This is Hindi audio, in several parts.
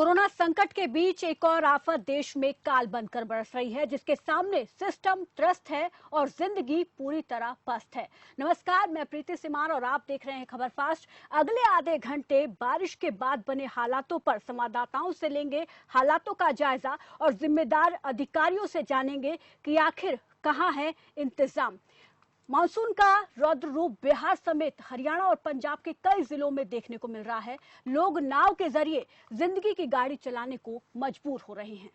कोरोना संकट के बीच एक और आफत देश में काल बनकर बरस रही है, जिसके सामने सिस्टम त्रस्त है और जिंदगी पूरी तरह पस्त है। नमस्कार, मैं प्रीति सिमान और आप देख रहे हैं खबर फास्ट। अगले आधे घंटे बारिश के बाद बने हालातों पर संवाददाताओं से लेंगे हालातों का जायजा और जिम्मेदार अधिकारियों से जानेंगे कि आखिर कहां है इंतजाम। मानसून का रौद्र रूप बिहार समेत हरियाणा और पंजाब के कई जिलों में देखने को मिल रहा है। लोग नाव के जरिए जिंदगी की गाड़ी चलाने को मजबूर हो रहे हैं।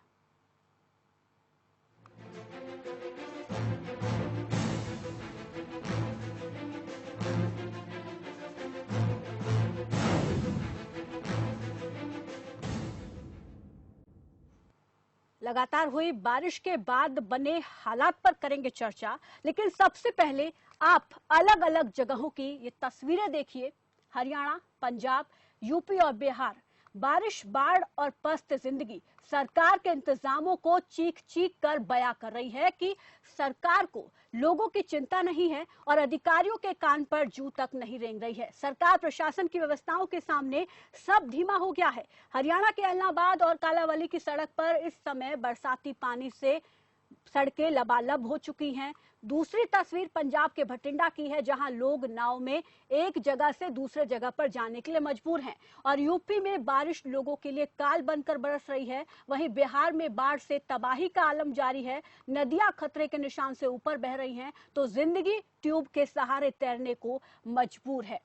लगातार हुई बारिश के बाद बने हालात पर करेंगे चर्चा, लेकिन सबसे पहले आप अलग अलग जगहों की ये तस्वीरें देखिए। हरियाणा, पंजाब, यूपी और बिहार, बारिश, बाढ़ और पस्त जिंदगी सरकार के इंतजामों को चीख चीख कर बयां कर रही है कि सरकार को लोगों की चिंता नहीं है और अधिकारियों के कान पर जू तक नहीं रेंग रही है। सरकार प्रशासन की व्यवस्थाओं के सामने सब धीमा हो गया है। हरियाणा के एलनाबाद और कालावली की सड़क पर इस समय बरसाती पानी से सड़कें लबालब हो चुकी हैं। दूसरी तस्वीर पंजाब के भटिंडा की है, जहां लोग नाव में एक जगह से दूसरे जगह पर जाने के लिए मजबूर हैं। और यूपी में बारिश लोगों के लिए काल बनकर बरस रही है। वहीं बिहार में बाढ़ से तबाही का आलम जारी है। नदियां खतरे के निशान से ऊपर बह रही हैं, तो जिंदगी ट्यूब के सहारे तैरने को मजबूर है।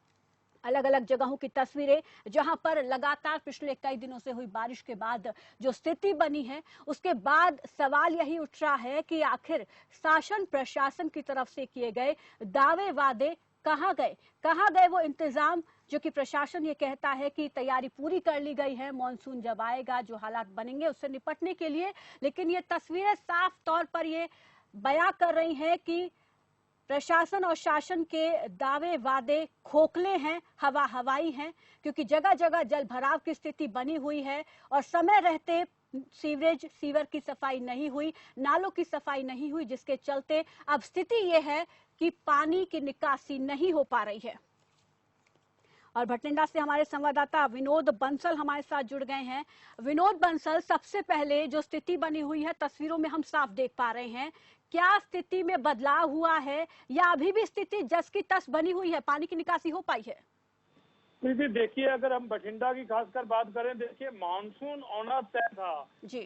अलग अलग जगहों की तस्वीरें, जहां पर लगातार पिछले कई दिनों से हुई बारिश के बाद जो स्थिति बनी है, उसके बाद सवाल यही उठ रहा है कि आखिर शासन प्रशासन की तरफ से किए गए दावे वादे कहां गए वो इंतजाम जो कि प्रशासन ये कहता है कि तैयारी पूरी कर ली गई है, मानसून जब आएगा जो हालात बनेंगे उससे निपटने के लिए। लेकिन ये तस्वीरें साफ तौर पर ये बयां कर रही हैं कि प्रशासन और शासन के दावे वादे खोखले हैं, हवाई हैं, क्योंकि जगह जगह जल भराव की स्थिति बनी हुई है और समय रहते सीवर की सफाई नहीं हुई, नालों की सफाई नहीं हुई, जिसके चलते अब स्थिति यह है कि पानी की निकासी नहीं हो पा रही है। और भटिंडा से हमारे संवाददाता विनोद बंसल हमारे साथ जुड़ गए हैं। विनोद बंसल, सबसे पहले जो स्थिति बनी हुई है तस्वीरों में हम साफ देख पा रहे हैं, क्या स्थिति में बदलाव हुआ है या अभी भी स्थिति जस की तस बनी हुई है, पानी की निकासी हो पाई है? देखिए, अगर हम बठिंडा की खासकर बात करें, देखिए मानसून आना तय था।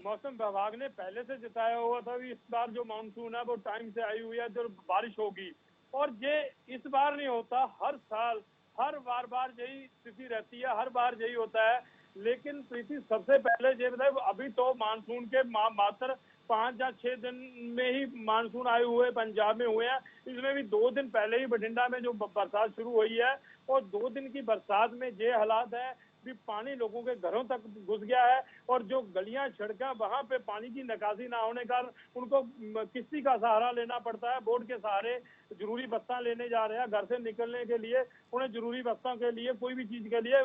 मौसम विभाग ने पहले से जताया हुआ था कि इस बार जो मानसून है वो टाइम से आई हुई है, जो बारिश होगी। और ये इस बार नहीं होता, हर साल हर बार यही स्थिति रहती है, हर बार यही होता है। लेकिन प्रीति, सबसे पहले ये बताए, अभी तो मानसून के मात्र 5 या 6 दिन में ही मानसून आए हुए पंजाब में हुए हैं। इसमें भी 2 दिन पहले ही बठिंडा में जो बरसात शुरू हुई है, और 2 दिन की बरसात में ये हालात है कि पानी लोगों के घरों तक घुस गया है। और जो गलियां सड़कें, वहां पे पानी की निकासी ना होने का उनको किस्ती का सहारा लेना पड़ता है। बोर्ड के सहारे जरूरी बस्ता लेने जा रहे हैं घर से निकलने के लिए। उन्हें जरूरी बस्तों के लिए, कोई भी चीज के लिए,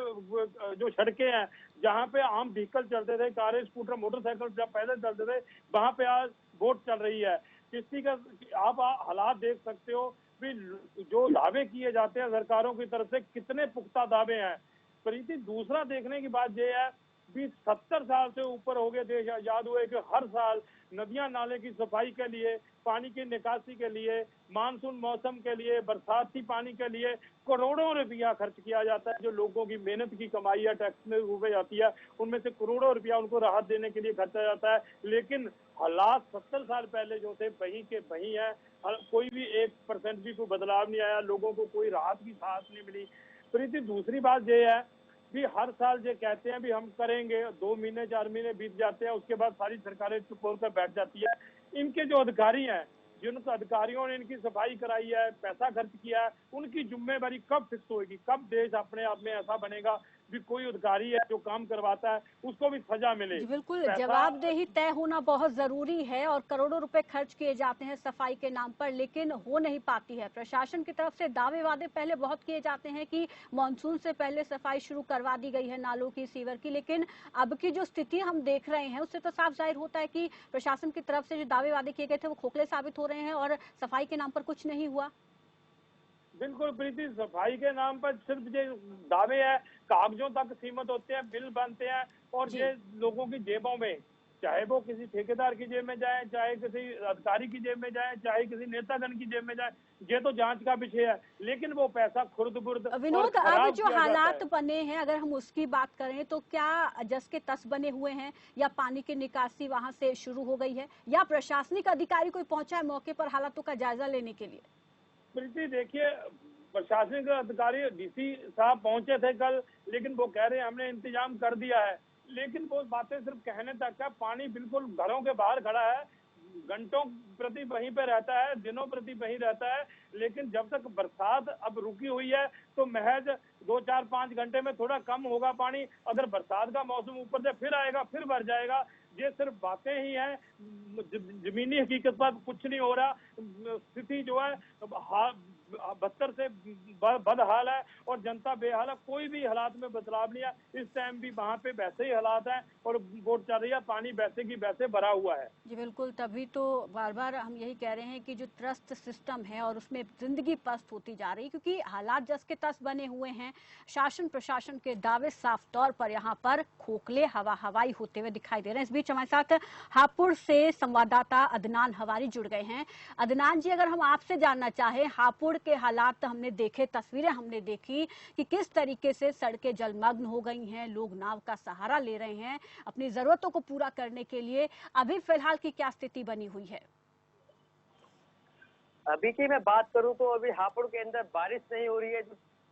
जो सड़कें हैं जहाँ पे आम व्हीकल चलते थे, कारें, स्कूटर, मोटरसाइकिल जब पैदल चलते थे, वहां पे आज बोट चल रही है। किस्ती का आप हालात देख सकते हो भी, जो दावे किए जाते हैं सरकारों की तरफ से, कितने पुख्ता दावे हैं। प्रीति, दूसरा देखने की बात यह है कि 70 साल से ऊपर हो गए देश आजाद हुए कि हर साल नदियां नाले की सफाई के लिए, पानी की निकासी के लिए, मानसून मौसम के लिए, बरसाती पानी के लिए करोड़ों रुपया खर्च किया जाता है। जो लोगों की मेहनत की कमाई है, टैक्स में रुपए जाती है, उनमें से करोड़ों रुपया उनको राहत देने के लिए खर्चा जाता है। लेकिन हालात 70 साल पहले जो थे वही के वही है। कोई भी 1% भी कोई बदलाव नहीं आया, लोगों को कोई राहत की सांस नहीं मिली। प्रीति, दूसरी बात यह है कि हर साल ये कहते हैं भी हम करेंगे, 2 महीने 4 महीने बीत जाते हैं, उसके बाद सारी सरकारें चुप होकर बैठ जाती है। इनके जो अधिकारी हैं, जिन अधिकारियों ने इनकी सफाई कराई है, पैसा खर्च किया है, उनकी जिम्मेदारी कब फिक्स होगी, कब देश अपने आप में ऐसा बनेगा भी कोई अधिकारी है जो काम करवाता है उसको भी सजा मिले। बिल्कुल, जवाबदेही तय होना बहुत जरूरी है और करोड़ों रुपए खर्च किए जाते हैं सफाई के नाम पर, लेकिन हो नहीं पाती है। प्रशासन की तरफ से दावे वादे पहले बहुत किए जाते हैं कि मानसून से पहले सफाई शुरू करवा दी गई है नालों की, सीवर की, लेकिन अब की जो स्थिति हम देख रहे हैं उससे तो साफ जाहिर होता है कि प्रशासन की तरफ से जो दावे वादे किए गए थे वो खोखले साबित हो रहे हैं और सफाई के नाम पर कुछ नहीं हुआ। बिल्कुल प्रीति, सफाई के नाम पर सिर्फ ये दावे हैं, कागजों तक सीमित होते हैं, बिल बनते हैं और ये लोगों की जेबों में, चाहे वो किसी ठेकेदार की जेब में जाए, चाहे किसी अधिकारी की जेब में जाए, चाहे किसी नेतागण की जेब में जाए, ये तो जांच का विषय है। लेकिन वो पैसा खुर्द बुर्द विनोद, अब जो हालात बने हैं अगर हम उसकी बात करें तो क्या जस के तस बने हुए हैं, या पानी की निकासी वहां से शुरू हो गई है, या प्रशासनिक अधिकारी कोई पहुंचा है मौके पर हालातों का जायजा लेने के लिए? प्रीति देखिए, प्रशासनिक अधिकारी डीसी साहब पहुंचे थे कल, लेकिन वो कह रहे हैं हमने इंतजाम कर दिया है। लेकिन वो बातें सिर्फ कहने तक का, पानी बिल्कुल घरों के बाहर खड़ा है, घंटों प्रति वहीं पे रहता है, दिनों प्रति वहीं रहता है। लेकिन जब तक बरसात अब रुकी हुई है तो महज 2-4-5 घंटे में थोड़ा कम होगा पानी। अगर बरसात का मौसम ऊपर से फिर आएगा, फिर बढ़ जाएगा। ये सिर्फ बातें ही हैं, जमीनी हकीकत पर कुछ नहीं हो रहा। स्थिति जो है बदतर से बदहाल है और जनता बेहाल है। कोई भी हालात में बदलाव नहीं है। इस टाइम भी वहाँ पे वैसे ही हालात हैं और बोट चल रही है, पानी वैसे की वैसे भरा हुआ है। जी बिल्कुल, तभी तो बार बार हम यही कह रहे हैं कि जो ट्रस्ट सिस्टम है और उसमें जिंदगी पस्त होती जा रही है, क्योंकि हालात जस के तस बने हुए हैं। शासन प्रशासन के दावे साफ तौर पर यहाँ पर खोखले हवाई होते हुए दिखाई दे रहे हैं। इस बीच हमारे साथ हापुड़ से संवाददाता अदनान हवारी जुड़ गए हैं। अदनान जी, अगर हम आपसे जानना चाहें, हापुड़ के हालात हमने देखे, तस्वीरें हमने देखी कि किस तरीके से सड़कें जलमग्न हो गई हैं, लोग नाव का सहारा ले रहे हैं अपनी जरूरतों को पूरा करने के लिए। अभी फिलहाल की क्या स्थिति बनी हुई है? अभी की मैं बात करूं तो अभी हापुड़ के अंदर बारिश नहीं हो रही है।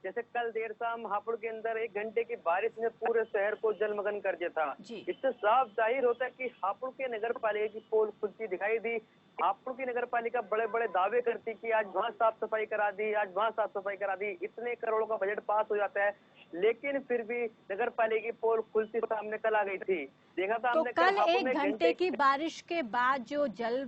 जैसे कल देर शाम हापुड़ के अंदर 1 घंटे की बारिश ने पूरे शहर को जलमग्न कर दिया था। इससे साफ जाहिर होता है कि हापुड़ के नगर पालिका की पोल खुलती दिखाई दी। हापुड़ की नगर पालिका बड़े बड़े दावे करती कि आज वहाँ साफ सफाई करा दी, आज वहाँ साफ सफाई करा दी, इतने करोड़ों का बजट पास हो जाता है। लेकिन फिर भी नगर पालिका की पोल खुलती सामने कल आ गई थी। देखा था तो हमने कल 1 घंटे की बारिश के बाद जो जल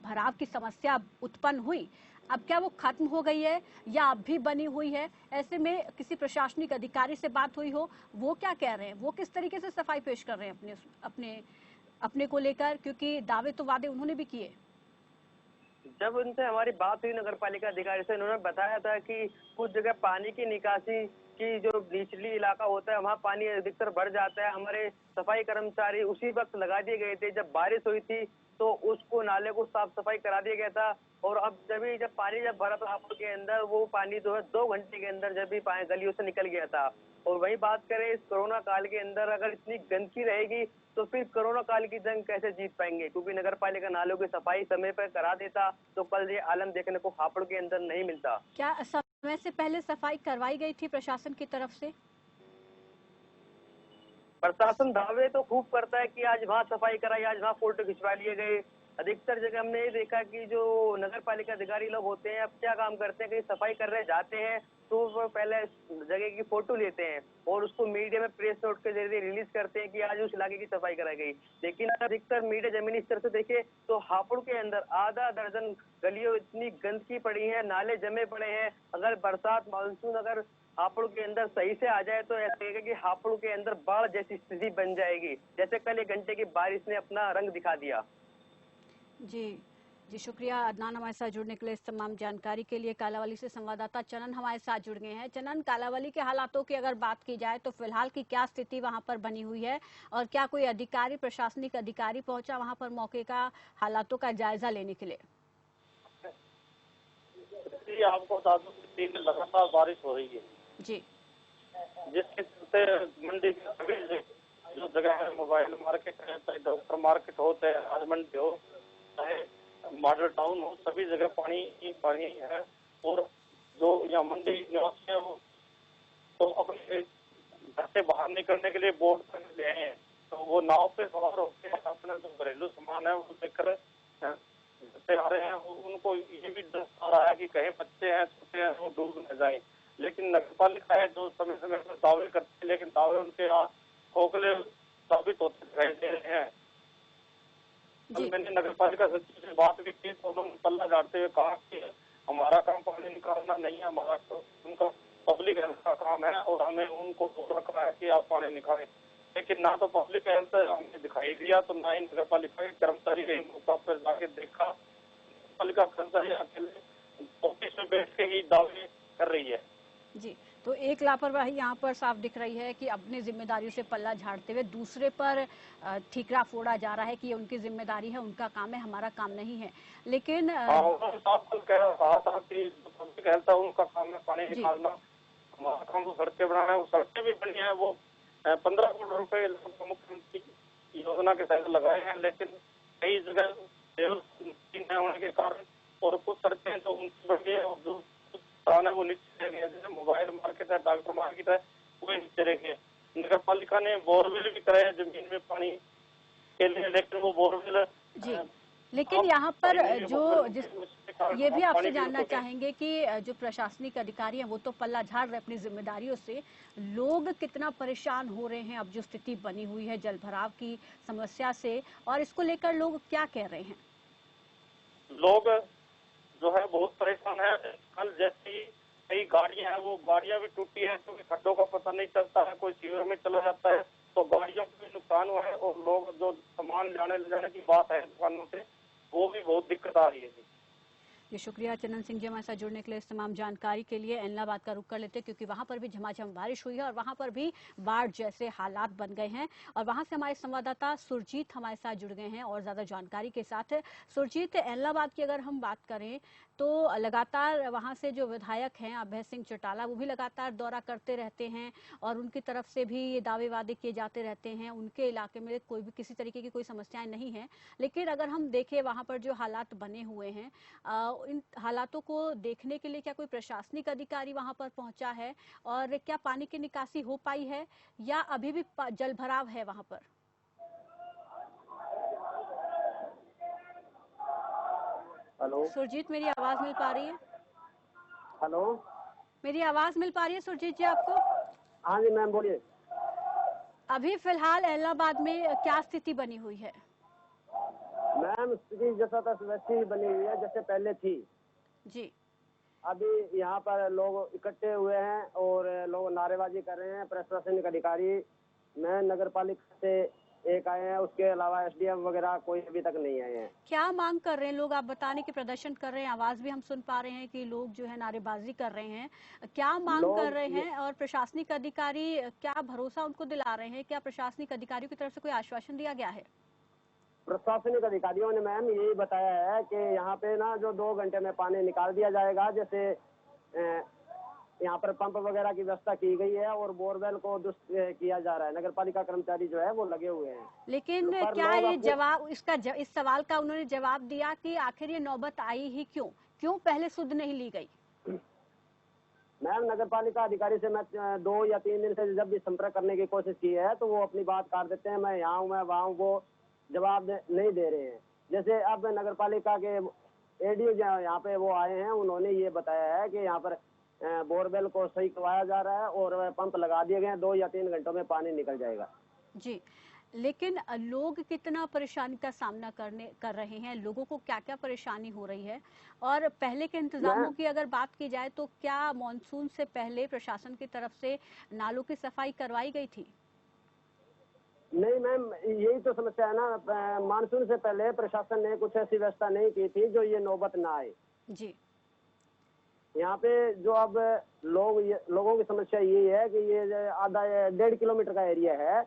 भराव की समस्या उत्पन्न हुई, अब क्या वो खत्म हो गई है या अब भी बनी हुई है? ऐसे में किसी प्रशासनिक अधिकारी से बात हुई हो, वो क्या कह रहे हैं, वो किस तरीके से सफाई पेश कर रहे हैं अपने अपने अपने को लेकर, क्योंकि दावे तो वादे उन्होंने भी किए। जब उनसे हमारी बात हुई नगर पालिका अधिकारी से, उन्होंने बताया था कि कुछ जगह पानी की निकासी की जो निचली इलाका होता है वहाँ पानी अधिकतर भर जाता है। हमारे सफाई कर्मचारी उसी वक्त लगा दिए गए थे जब बारिश हुई थी, तो उसको नाले को साफ सफाई करा दिया गया था। और अब जब पानी भरा था हापुड़ के अंदर, वो पानी जो है 2 घंटे के अंदर जब भी गलियों से निकल गया था। और वही बात करें इस कोरोना काल के अंदर, अगर इतनी गंदगी रहेगी तो फिर कोरोना काल की जंग कैसे जीत पाएंगे? क्योंकि नगर पालिका नालों की सफाई समय पर करा देता तो कल ये आलम देखने को हापुड़ के अंदर नहीं मिलता। क्या समय से पहले सफाई करवाई गई थी प्रशासन की तरफ से? प्रशासन दावे तो खूब करता है कि आज वहाँ सफाई कराई, आज वहाँ फोटो खिंचवा लिए गए। अधिकतर जगह हमने ये देखा कि जो नगर पालिका अधिकारी लोग होते हैं अब क्या काम करते हैं, कहीं सफाई करने जाते हैं तो वो पहले जगह की फोटो लेते हैं और उसको मीडिया में प्रेस नोट के जरिए रिलीज करते हैं कि आज उस इलाके की सफाई कराई गई। लेकिन अधिकतर मीडिया जमीनी स्तर से देखे तो हापुड़ के अंदर आधा दर्जन गलियों इतनी गंदगी पड़ी है, नाले जमे पड़े हैं। अगर बरसात मानसून अगर हापुड़ के अंदर सही से आ जाए तो ऐसा लगेगा कि हापुड़ के अंदर बाढ़ जैसी स्थिति बन जाएगी, जैसे कल 1 घंटे की बारिश ने अपना रंग दिखा दिया। जी शुक्रिया अदनान, हमारे साथ जुड़ने के लिए। इस तमाम जानकारी के लिए कालावली से संवाददाता चनन हमारे साथ जुड़ गए हैं। चनन, कालावली के हालातों की अगर बात की जाए तो फिलहाल की क्या स्थिति वहां पर बनी हुई है, और क्या कोई अधिकारी, प्रशासनिक अधिकारी पहुंचा वहां पर मौके का हालातों का जायजा लेने के लिए? आपको बता दूं कि 3 दिन लगातार बारिश हो रही है जी, जिसके चलते मंडी के सभी जो जगह है, मोबाइल मार्केट है, चाहे डॉक्टर मार्केट हो, चाहे आज मंडी हो, चाहे मॉडल टाउन हो, सभी जगह पानी ही पानी है। और जो यहाँ मंडी निवासी है वो तो अपने घर से बाहर निकलने के लिए बोट तक ले आए हैं, तो वो नाव पे सवार होकर अपना जो घरेलू सामान है वो लेकर आ रहे हैं। उनको ये भी डर आ रहा है कि कहीं बच्चे हैं, छोटे हैं, वो डूब न जाए। लेकिन नगर पालिका है जो समय समय पर दावे करती है, लेकिन दावे उनके यहाँ खोखले साबित होते दिखाई दे रहे हैं। मैंने नगर पालिका सचिव से बात भी की तो उन्होंने पल्ला झाड़ते हुए कहा कि हमारा काम पानी निकालना नहीं है, हमारा उनका पब्लिक हेल्थ का काम है और हमें उनको रखा है कि आप पानी निकालें। लेकिन ना तो पब्लिक हेल्थ हमने दिखाई दिया, तो ना ही नगर पालिका के कर्मचारी ने मौका पर जाके देखा। पालिका कर्मचारी अकेले ऑफिस में बैठ के ही दावे कर रही है। जी, तो एक लापरवाही यहाँ पर साफ दिख रही है कि अपनी जिम्मेदारियों से पल्ला झाड़ते हुए दूसरे पर ठीकरा फोड़ा जा रहा है कि ये उनकी जिम्मेदारी है, उनका काम है, हमारा काम नहीं है। लेकिन उन्होंने साफ कहा था कि पब्लिक हेल्थ है उनका काम है पानी निकालना, हमारा काम तो सड़कें बनाना है। वो सड़कें भी बनी है, वो 15 करोड़ रुपए मुख्यमंत्री योजना के तहत लगाए हैं, लेकिन कई जगह न होने के कारण और कुछ सड़कें जो ऊंची बढ़ गई है और जो स्थान है वो नीचे रह गए, जैसे मोबाइल मार्केट है, डॉक्टर मार्केट है, वो नीचे रह गए। नगर पालिका ने बोरवेल भी कराया जमीन में पानी के लिए, लेकिन वो बोरवेल जी, लेकिन यहाँ पर ये भी आपसे जानना चाहेंगे कि जो प्रशासनिक अधिकारी हैं वो तो पल्ला झाड़ रहे अपनी जिम्मेदारियों से, लोग कितना परेशान हो रहे हैं अब जो स्थिति बनी हुई है जल भराव की समस्या से, और इसको लेकर लोग क्या कह रहे हैं? लोग जो है बहुत परेशान है। कल जैसी कई गाड़ियां हैं, वो गाड़ियां भी टूटी है क्योंकि खड्डों का पता नहीं चलता है, कोई सीवर में चला जाता है तो गाड़ियों को भी नुकसान हुआ है, और लोग जो सामान लाने ले जाने की बात है दुकानों से, वो भी बहुत दिक्कत आ रही है। जी, शुक्रिया चंदन सिंह जी हमारे साथ जुड़ने के लिए। इस तमाम जानकारी के लिए एलनाबाद का रुख कर लेते हैं क्योंकि वहां पर भी झमाझम बारिश हुई है और वहां पर भी बाढ़ जैसे हालात बन गए हैं, और वहां से हमारे संवाददाता सुरजीत हमारे साथ जुड़ गए हैं और ज्यादा जानकारी के साथ। सुरजीत, एलनाबाद की अगर हम बात करें तो लगातार वहां से जो विधायक हैं अभय सिंह चौटाला, वो भी लगातार दौरा करते रहते हैं और उनकी तरफ से भी ये दावे वादे किए जाते रहते हैं उनके इलाके में कोई भी किसी तरीके की कोई समस्याएं नहीं है। लेकिन अगर हम देखें वहां पर जो हालात बने हुए हैं, इन हालातों को देखने के लिए क्या कोई प्रशासनिक अधिकारी वहां पर पहुंचा है, और क्या पानी की निकासी हो पाई है या अभी भी जल भराव है वहां पर? हेलो सुरजीत, मेरी आवाज मिल पा रही है? हेलो, मेरी आवाज मिल पा रही है सुरजीत जी आपको? हाँ जी मैम बोलिए। अभी फिलहाल एलनाबाद में क्या स्थिति बनी हुई है? मैम स्थिति जैसा था वैसी ही बनी हुई है जैसे पहले थी जी। अभी यहाँ पर लोग इकट्ठे हुए हैं और लोग नारेबाजी कर रहे हैं। प्रशासनिक अधिकारी मैं नगर पालिका से एक आए हैं, उसके अलावा एसडीएम वगैरह कोई अभी तक नहीं आए हैं। क्या मांग कर रहे हैं लोग? आप बताने के प्रदर्शन कर रहे हैं, आवाज भी हम सुन पा रहे हैं कि लोग जो है नारेबाजी कर रहे हैं, क्या मांग कर रहे हैं? और प्रशासनिक अधिकारी क्या भरोसा उनको दिला रहे हैं? क्या प्रशासनिक अधिकारियों की तरफ से कोई आश्वासन दिया गया है? प्रशासनिक अधिकारियों ने मैम यही बताया है कि यहाँ पे ना जो 2 घंटे में पानी निकाल दिया जाएगा, जैसे यहाँ पर पंप वगैरह की व्यवस्था की गई है और बोरवेल को दुरुस्त किया जा रहा है। नगर पालिका कर्मचारी जो है वो लगे हुए हैं। लेकिन क्या ये जवाब इस सवाल का उन्होंने जवाब दिया कि आखिर ये नौबत आई ही क्यों पहले सुध नहीं ली गई? मैम नगर पालिका अधिकारी से मैं 2 या 3 दिन से जब भी संपर्क करने की कोशिश की है तो वो अपनी बात काट देते हैं, मैं यहाँ हूँ मैं वहाँ हूँ, वो जवाब नहीं दे रहे हैं। जैसे अब नगर पालिका के एडीओ यहाँ पे वो आए हैं, उन्होंने ये बताया है कि यहाँ पर बोरवेल को सही करवाया जा रहा है और पंप लगा दिए गए हैं, 2 या 3 घंटों में पानी निकल जाएगा। जी, लेकिन लोग कितना परेशानी का सामना कर रहे हैं? लोगों को क्या क्या परेशानी हो रही है? और पहले के इंतजामों की अगर बात की जाए तो क्या मॉनसून से पहले प्रशासन की तरफ से नालों की सफाई करवाई गई थी? नहीं मैम, यही तो समस्या है ना, मानसून से पहले प्रशासन ने कुछ ऐसी व्यवस्था नहीं की थी जो ये नौबत ना आए। जी, यहाँ पे जो अब लोगों की समस्या यही है कि ये आधा 1.5 किलोमीटर का एरिया है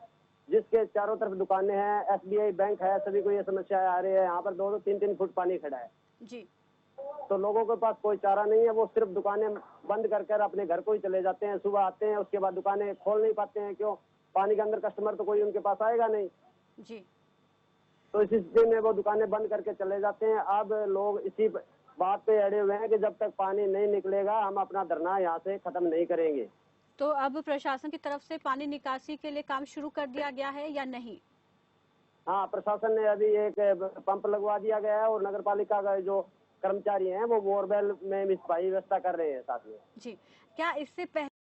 जिसके चारों तरफ दुकानें हैं, एसबीआई बैंक है, सभी को ये समस्या आ रही है। यहाँ पर 2-3 फुट पानी खड़ा है जी, तो लोगों के पास कोई चारा नहीं है, वो सिर्फ दुकानें बंद कर अपने घर को ही चले जाते हैं। सुबह आते हैं, उसके बाद दुकानें खोल नहीं पाते हैं, क्यों? पानी के अंदर कस्टमर तो कोई उनके पास आएगा नहीं जी। तो इसी स्थिति में वो दुकानें बंद करके चले जाते हैं। अब लोग इसी बात पे अड़े हुए हैं कि जब तक पानी नहीं निकलेगा हम अपना धरना यहाँ से खत्म नहीं करेंगे। तो अब प्रशासन की तरफ से पानी निकासी के लिए काम शुरू कर दिया गया है या नहीं? हाँ, प्रशासन ने अभी एक पंप लगवा दिया गया है और नगर पालिका का जो कर्मचारी हैं वो बोरवेल में सफाई व्यवस्था कर रहे हैं साथ में। जी, क्या इससे पहले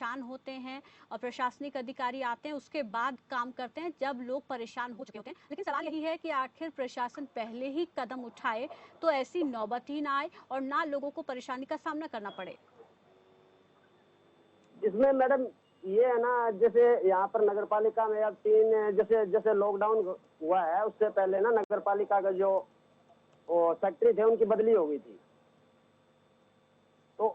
परेशान होते हैं और प्रशासनिक अधिकारी आते हैं उसके बाद काम करते हैं जब लोग परेशान हो चुके होते हैं, लेकिन सवाल यही है कि आखिर प्रशासन पहले ही कदम उठाए तो ऐसी नौबत ही ना आए और ना लोगों को परेशानी का सामना करना पड़े? इसमें मैडम ये है ना, जैसे यहाँ पर नगर पालिका में अब 3 जैसे लॉकडाउन हुआ है, उससे पहले ना नगर पालिका का जो सेक्रेटरी थे उनकी बदली हो गई थी, तो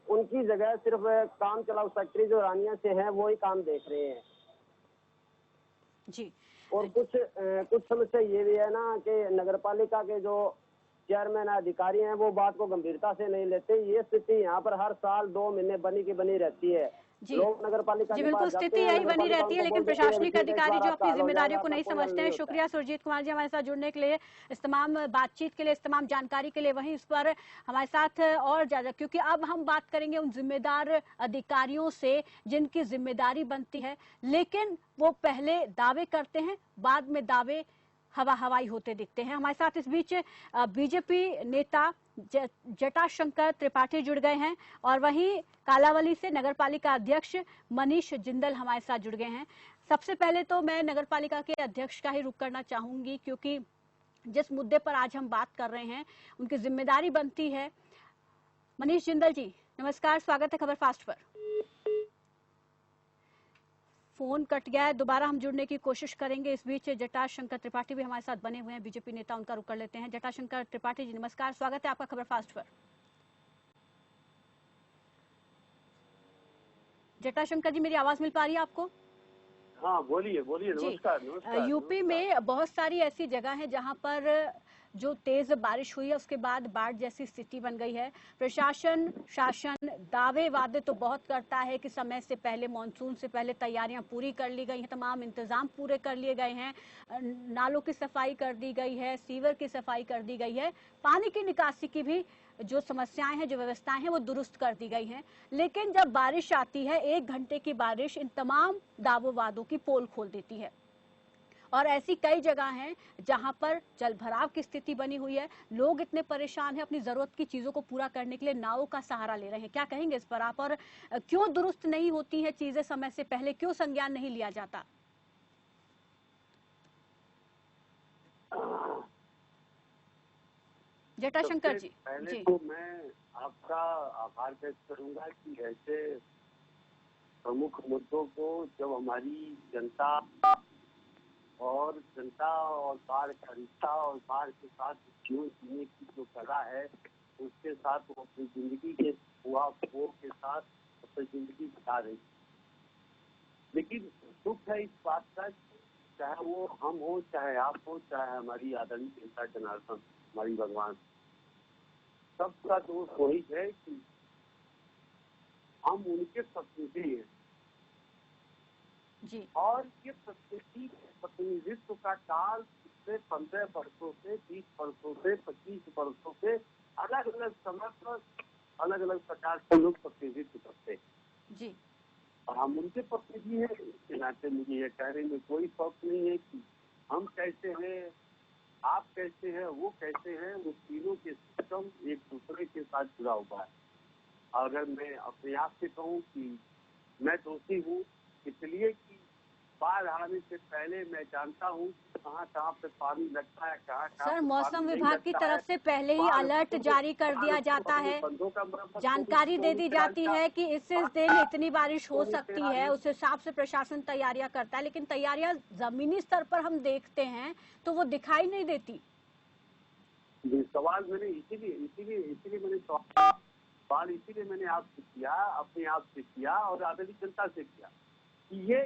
उनकी जगह सिर्फ काम चलाऊ सेक्रेटरी जो रानिया से हैं वो ही काम देख रहे हैं जी। और कुछ समस्या ये भी है ना कि नगर पालिका के जो चेयरमैन अधिकारी हैं वो बात को गंभीरता से नहीं लेते। ये स्थिति यहाँ पर हर साल 2 महीने बनी की बनी रहती है। लोग नगर पालिका जी बिल्कुल, स्थिति यही बनी रहती है, लेकिन प्रशासनिक अधिकारी जो अपनी जिम्मेदारियों को नहीं समझते हैं। शुक्रिया सुरजीत कुमार जी हमारे साथ जुड़ने के लिए, इस तमाम बातचीत के लिए, इस तमाम जानकारी के लिए। वहीं इस पर हमारे साथ और ज्यादा, क्योंकि अब हम बात करेंगे उन जिम्मेदार अधिकारियों से जिनकी जिम्मेदारी बनती है, लेकिन वो पहले दावे करते हैं, बाद में दावे हवा हवाई होते दिखते हैं। हमारे साथ इस बीच बीजेपी नेता जटाशंकर त्रिपाठी जुड़ गए हैं और वहीं कालावली से नगरपालिका अध्यक्ष मनीष जिंदल हमारे साथ जुड़ गए हैं। सबसे पहले तो मैं नगरपालिका के अध्यक्ष का ही रुख करना चाहूंगी, क्योंकि जिस मुद्दे पर आज हम बात कर रहे हैं उनकी जिम्मेदारी बनती है। मनीष जिंदल जी नमस्कार, स्वागत है खबर फास्ट पर। फोन कट गया है, दोबारा हम जुड़ने की कोशिश करेंगे। इस बीच जटाशंकर त्रिपाठी भी हमारे साथ बने हुए हैं, बीजेपी नेता, उनका रुख कर लेते हैं। जटाशंकर त्रिपाठी जी नमस्कार, स्वागत है आपका खबर फास्ट पर। जटाशंकर जी मेरी आवाज मिल पा रही है आपको? हाँ बोलिए बोलिए। नमस्कार। यूपी में बहुत सारी ऐसी जगह है जहां पर जो तेज बारिश हुई है उसके बाद बाढ़ जैसी स्थिति बन गई है। प्रशासन शासन दावे वादे तो बहुत करता है कि समय से पहले, मानसून से पहले तैयारियां पूरी कर ली गई हैं, तमाम इंतजाम पूरे कर लिए गए हैं, नालों की सफाई कर दी गई है, सीवर की सफाई कर दी गई है, पानी की निकासी की भी जो समस्याएं हैं, जो व्यवस्थाएं हैं वो दुरुस्त कर दी गई हैं। लेकिन जब बारिश आती है, 1 घंटे की बारिश इन तमाम दावों वादों की पोल खोल देती है। और ऐसी कई जगह हैं जहां पर जल भराव की स्थिति बनी हुई है, लोग इतने परेशान हैं, अपनी जरूरत की चीजों को पूरा करने के लिए नावों का सहारा ले रहे हैं। क्या कहेंगे इस पर आप, और क्यों दुरुस्त नहीं होती है चीजें समय से पहले, क्यों संज्ञान नहीं लिया जाता? जटाशंकर जी। पहले तो मैं आपका आभार व्यक्त करूंगा कि ऐसे प्रमुख मुद्दों को जब हमारी जनता और बाढ़ का रिश्ता और बाढ़ के साथ जीवन जीने की जो कला है उसके साथ वो अपनी जिंदगी के के साथ अपनी जिंदगी बिता रही। लेकिन दुख है इस बात का, चाहे वो हम हो, चाहे आप हो, चाहे हमारी आदरणीय जनता जनार्दन, हमारी भगवान, सबका दोष वही है कि हम उनके प्रतिनिधि हैं जी। और ये प्रतिनिधित्व का काल पिछले 15 वर्षों से, 20 वर्षों से, 25 वर्षों से अलग अलग समय पर अलग अलग प्रकार के लोग प्रतिनिधित्व करते हैं जी। और हम उनके प्रतिनिधि हैं। इसके नाते मुझे ये कहने में कोई शौक नहीं है कि हम कैसे हैं, आप कैसे हैं, वो कैसे हैं। वो तीनों के सिस्टम एक दूसरे के साथ जुड़ा हुआ है। अगर मैं अपने आप से कहूँ कि मैं दोषी हूँ, इसलिए कि बाढ़ आने से पहले मैं जानता हूँ कहाँ कहाँ पे पानी लगता है, कहाँ सर मौसम विभाग की तरफ से पहले ही अलर्ट जारी कर दिया जाता है, जानकारी दे दी जाती है कि इस दिन इतनी बारिश हो सकती है, उस हिसाब से प्रशासन तैयारियां करता है। लेकिन तैयारियां जमीनी स्तर पर हम देखते हैं तो वो दिखाई नहीं देती। सवाल मैंने इसीलिए मैंने सवाल इसीलिए मैंने आपसे किया, अपने आप से किया और आदरणीय जनता से किया कि ये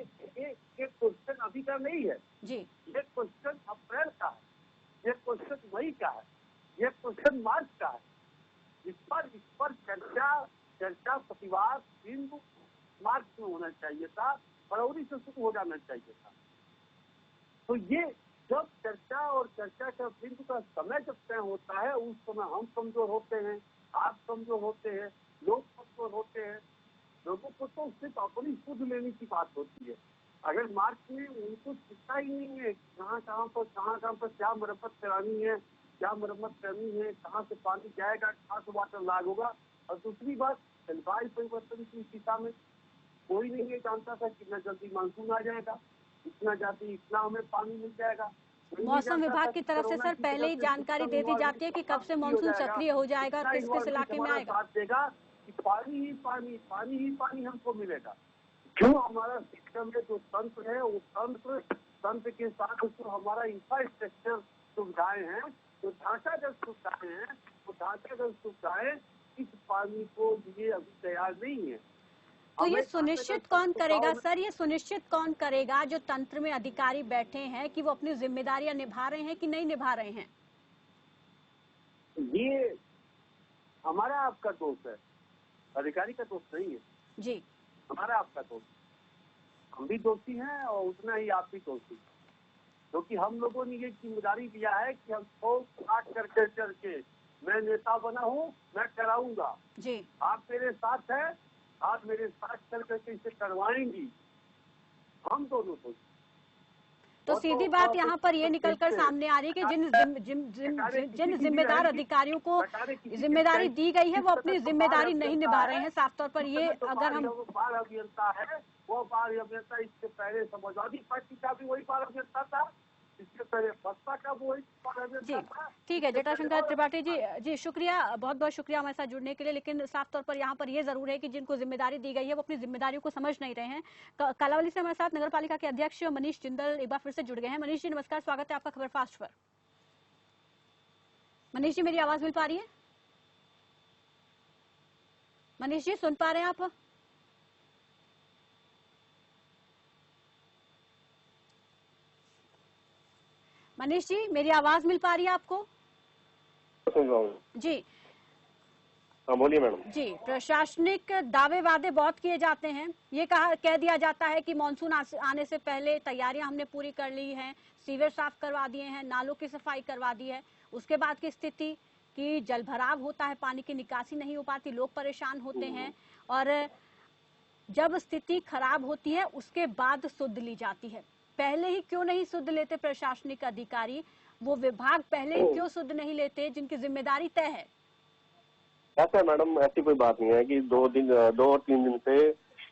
क्वेश्चन अभी का नहीं है जी। ये क्वेश्चन अप्रैल का है, ये क्वेश्चन मई का है, ये क्वेश्चन मार्च का है। इस पर चर्चा प्रतिवाद दिन मार्च में होना चाहिए था, फरवरी से शुरू हो जाना चाहिए था। तो ये जब चर्चा का बिंदु का समय जब तय होता है, उस समय हम कमजोर होते हैं, आप कमजोर होते हैं, लोग कमजोर होते हैं। लोगों को तो सिर्फ अपनी खुद लेने की बात होती है। अगर मार्च में उनको चिंता ही नहीं है कहाँ पर क्या मरम्मत करानी है, क्या मरम्मत करनी है, कहाँ से पानी जाएगा, कहाँ से वाटर लॉग होगा। और दूसरी बात, जलवायु परिवर्तन की दिशा में कोई नहीं ये जानता था कितना जल्दी मानसून आ जाएगा, इतना हमें पानी मिल जाएगा। मौसम विभाग की तरफ से सर पहले ही जानकारी दे दी जाती है कि कब से मानसून सक्रिय हो जाएगा, किस किस इलाके में आएगा। देगा कि पानी ही पानी हमको मिलेगा। जो हमारा सिस्टम है, जो तंत्र है, वो तंत्र के साथ जो हमारा इंफ्रास्ट्रक्चर सुविधाएं हैं, जो ढांचागत सुविधाएं हैं, वो ढांचागत सुविधाएं इस पानी को लिए अभी तैयार नहीं है। तो ये सुनिश्चित कौन करेगा सर, ये सुनिश्चित कौन करेगा जो तंत्र में अधिकारी बैठे हैं कि वो अपनी जिम्मेदारियां निभा रहे हैं कि नहीं निभा रहे हैं? ये हमारा आपका दोष है, अधिकारी का दोष नहीं है जी। हमारा आपका दोष, हम भी दोषी हैं और उतना ही आप भी दोषी, क्योंकि हम लोगों ने ये जिम्मेदारी लिया है कि हम करके मैं नेता बना हूँ, मैं कराऊंगा जी। आप मेरे साथ हैं, आप मेरे साथ चल करके इसे करवाएंगी, हम दोनों दोषी। तो सीधी बात यहाँ पर ये निकलकर सामने आ रही है कि जिन जिम्मेदार अधिकारियों को जिम्मेदारी दी गई है वो अपनी जिम्मेदारी नहीं निभा रहे हैं। साफ तौर पर ये अगर हम बाल अभियंता है, वो बाल अभियंता इससे पहले समाजवादी पार्टी का भी वही बाल अभियंता था, इससे पहले बसपा का वही बाल अभियंता था। ठीक है जटाशंकर त्रिपाठी जी शुक्रिया, बहुत बहुत शुक्रिया हमारे साथ जुड़ने के लिए। लेकिन साफ तौर पर यहाँ पर ये जरूर है कि जिनको जिम्मेदारी दी गई है वो अपनी जिम्मेदारियों को समझ नहीं रहे हैं। कालावली से हमारे साथ नगर पालिका के अध्यक्ष मनीष जिंदल एक बार फिर से जुड़ गए हैं। मनीष जी नमस्कार, स्वागत है आपका खबर फास्ट पर। मनीष जी मेरी आवाज मिल पा रही है? मनीष जी सुन पा रहे हैं आप? मनीष जी मेरी आवाज मिल पा रही है आपको? सुन रहा हूँ जी। हाँ बोलिए मैडम। जी, प्रशासनिक दावे वादे बहुत किए जाते हैं। ये कह दिया जाता है कि मानसून आने से पहले तैयारियां हमने पूरी कर ली हैं, सीवर साफ करवा दिए हैं, नालों की सफाई करवा दी है। उसके बाद की स्थिति कि जलभराव होता है, पानी की निकासी नहीं हो पाती, लोग परेशान होते हैं और जब स्थिति खराब होती है उसके बाद सुध ली जाती है। पहले ही क्यों नहीं सुध लेते प्रशासनिक अधिकारी? वो विभाग पहले ही क्यों सुध नहीं लेते जिनकी जिम्मेदारी तय है? ऐसा है मैडम, ऐसी कोई बात नहीं है कि 2 और 3 दिन से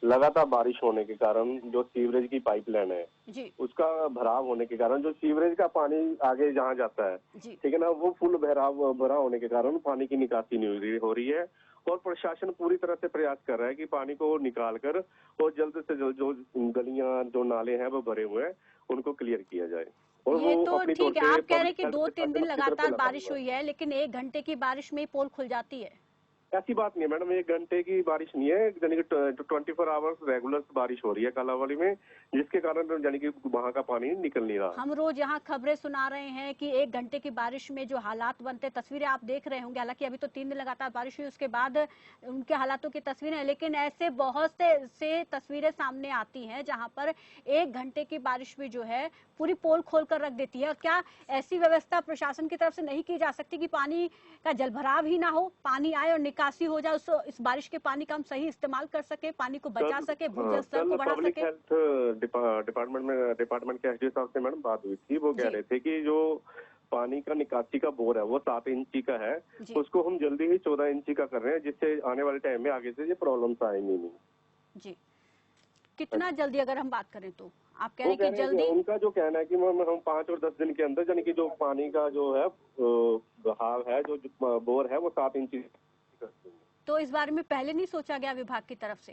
लगातार बारिश होने के कारण जो सीवरेज की पाइपलाइन है जी। उसका भराव होने के कारण जो सीवरेज का पानी आगे जहाँ जाता है, ठीक है ना, वो फुल भरा होने के कारण पानी की निकासी नहीं हो रही है और प्रशासन पूरी तरह से प्रयास कर रहा है कि पानी को निकाल कर और जल्द से जल्द जो गलियां जो नाले हैं वो भरे हुए हैं उनको क्लियर किया जाए। और ये वो तो अपनी ठीक है, तौर आप पे कह रहे हैं कि public 2-3 health दिन की तरफ लगातार से बारिश लगा हुआ हुई है, लेकिन 1 घंटे की बारिश में ही पोल खुल जाती है। ऐसी बात नहीं है मैडम, 1 घंटे की बारिश नहीं है, यानी कि 24 आवर्स रेगुलर बारिश हो रही है कालावाली में, जिसके कारण यानी कि वहाँ का पानी निकल नहीं रहा। हम रोज यहाँ खबरें सुना रहे हैं कि 1 घंटे की बारिश में जो हालात बनते, तस्वीरें आप देख रहे होंगे, हालांकि अभी तो 3 दिन लगातार बारिश हुई, उसके बाद उनके हालातों की तस्वीरें हैं, लेकिन ऐसे बहुत से तस्वीरें सामने आती हैं जहाँ पर 1 घंटे की बारिश भी जो है पूरी पोल खोल कर रख देती है। और क्या ऐसी व्यवस्था प्रशासन की तरफ से नहीं की जा सकती कि पानी का जलभराव ही ना हो, पानी आए और निकासी हो जाए, इस बारिश के पानी का हम सही इस्तेमाल कर सके, पानी को बचा सके, भूजल स्तर को बढ़ा पब्लिक सके? हेल्थ डिपार्टमेंट के एसडी साहब से मैडम बात हुई थी, वो कह रहे थे कि जो पानी का निकासी का बोर है वो 7 इंची का है, उसको हम जल्दी ही 14 इंची का कर रहे हैं, जिससे आने वाले टाइम में आगे से ये प्रॉब्लम्स आएंगी नहीं। जी, कितना जल्दी अगर हम बात करें तो आप कह रहे हैं कि जल्दी? उनका जो कहना है कि हम 5 और 10 दिन के अंदर यानी कि जो पानी का जो है बहाव है, जो बोर है वो 7 इंची कर देंगे। तो इस बारे में पहले नहीं सोचा गया विभाग की तरफ से?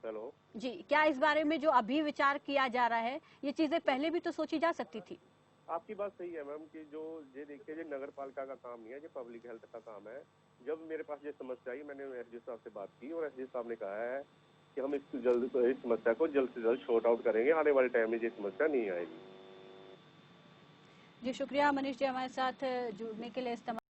हेलो जी, क्या इस बारे में जो अभी विचार किया जा रहा है, ये चीजें पहले भी तो सोची जा सकती थी? आपकी बात सही है मैम कि जो ये देखिए ये नगर पालिका का काम नहीं है, ये पब्लिक हेल्थ का काम है। जब मेरे पास ये समस्या आई, मैंने एसडी साहब से बात की और एसडी साहब ने कहा है कि हम इस समस्या को जल्द से जल्द शॉर्ट आउट करेंगे, आने वाले टाइम में ये समस्या नहीं आएगी। जी शुक्रिया मनीष जी हमारे साथ जुड़ने के लिए।